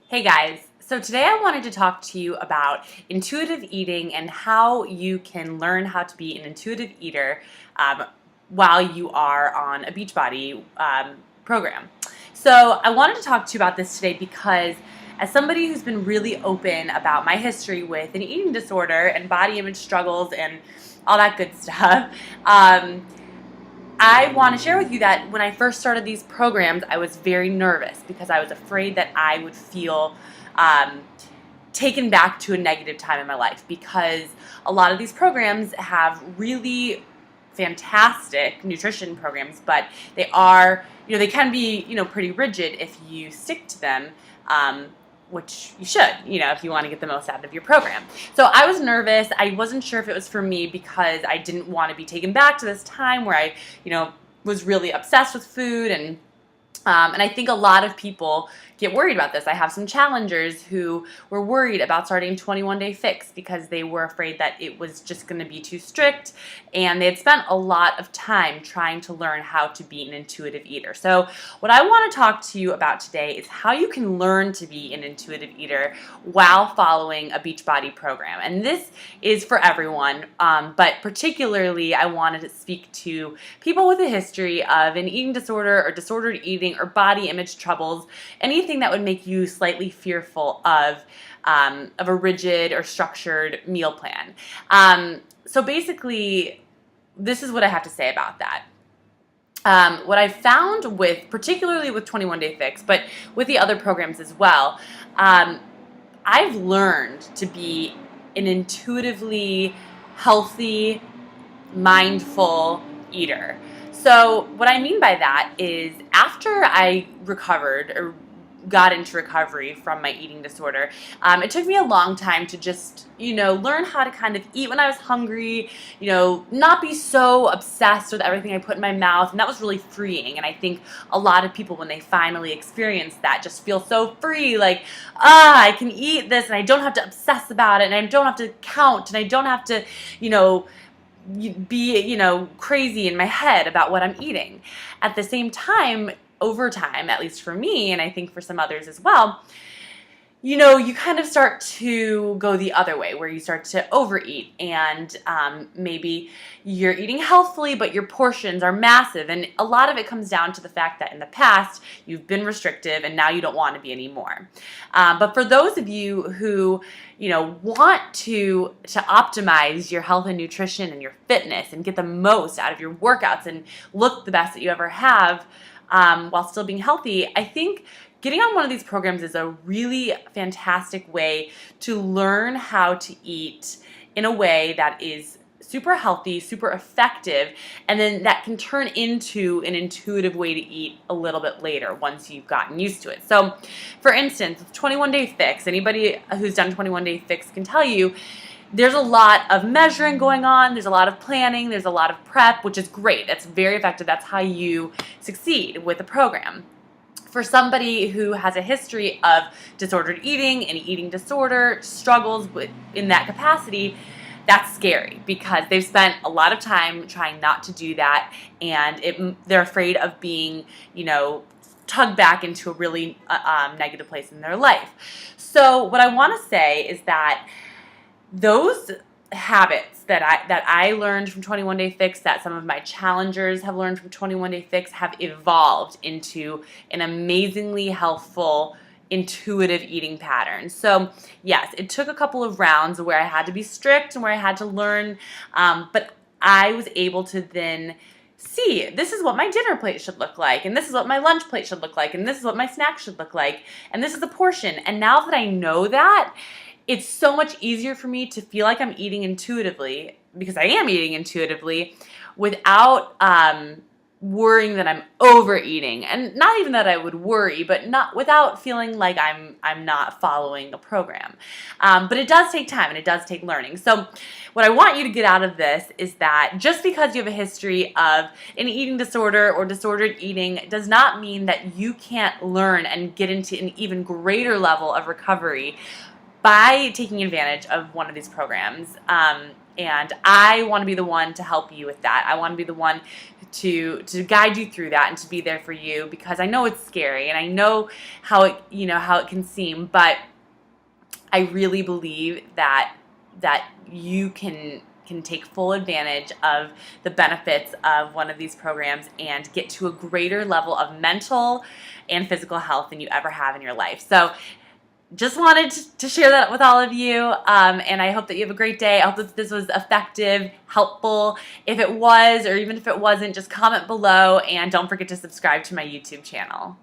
Hey guys, so today I wanted to talk to you about intuitive eating and how you can learn how to be an intuitive eater while you are on a Beachbody program. So I wanted to talk to you about this today because as somebody who's been really open about my history with an eating disorder and body image struggles and all that good stuff, I want to share with you that when I first started these programs, I was very nervous because I was afraid that I would feel um, taken back to a negative time in my life, because a lot of these programs have really fantastic nutrition programs, but they are, they can be, pretty rigid if you stick to them. Which you should, if you want to get the most out of your program. So I was nervous. I wasn't sure if it was for me because I didn't want to be taken back to this time where I, was really obsessed with food and I think a lot of people get worried about this. I have some challengers who were worried about starting 21 Day Fix because they were afraid that it was just going to be too strict, and they had spent a lot of time trying to learn how to be an intuitive eater. So what I want to talk to you about today is how you can learn to be an intuitive eater while following a Beachbody program. And this is for everyone, but particularly I wanted to speak to people with a history of an eating disorder or disordered eating or body image troubles, anything that would make you slightly fearful of a rigid or structured meal plan. So basically, this is what I have to say about that. What I found particularly with 21 Day Fix, but with the other programs as well, I've learned to be an intuitively healthy, mindful eater. So what I mean by that is after I recovered or got into recovery from my eating disorder, it took me a long time to just, learn how to kind of eat when I was hungry, not be so obsessed with everything I put in my mouth. And that was really freeing. And I think a lot of people, when they finally experience that, just feel so free, like, I can eat this and I don't have to obsess about it and I don't have to count and I don't have to, be, crazy in my head about what I'm eating. At the same time, over time, at least for me, and I think for some others as well, you kind of start to go the other way where you start to overeat, and maybe you're eating healthfully, but your portions are massive. And a lot of it comes down to the fact that in the past, you've been restrictive and now you don't want to be anymore. But for those of you who, want to optimize your health and nutrition and your fitness and get the most out of your workouts and look the best that you ever have, while still being healthy, I think getting on one of these programs is a really fantastic way to learn how to eat in a way that is super healthy, super effective, and then that can turn into an intuitive way to eat a little bit later once you've gotten used to it. So, for instance, with 21 Day Fix, anybody who's done 21 Day Fix can tell you there's a lot of measuring going on, there's a lot of planning, there's a lot of prep, which is great. That's very effective. That's how you succeed with a program. For somebody who has a history of disordered eating and eating disorder struggles in that capacity, that's scary because they've spent a lot of time trying not to do that, and they're afraid of being, tugged back into a really negative place in their life. So what I want to say is that those habits that I learned from 21 Day Fix, that some of my challengers have learned from 21 Day Fix, have evolved into an amazingly healthful, intuitive eating pattern. So yes, it took a couple of rounds where I had to be strict and where I had to learn, but I was able to then see, this is what my dinner plate should look like, and this is what my lunch plate should look like, and this is what my snack should look like, and this is the portion. And now that I know that, it's so much easier for me to feel like I'm eating intuitively, because I am eating intuitively, without worrying that I'm overeating. And not even that I would worry, but not without feeling like I'm not following a program. But it does take time and it does take learning. So what I want you to get out of this is that just because you have a history of an eating disorder or disordered eating does not mean that you can't learn and get into an even greater level of recovery by taking advantage of one of these programs. And I want to be the one to help you with that. I want to be the one to guide you through that and to be there for you, because I know it's scary and I know how it can seem, but I really believe that you can take full advantage of the benefits of one of these programs and get to a greater level of mental and physical health than you ever have in your life. So just wanted to share that with all of you, and I hope that you have a great day. I hope that this was effective, helpful. If it was, or even if it wasn't, just comment below, and don't forget to subscribe to my YouTube channel.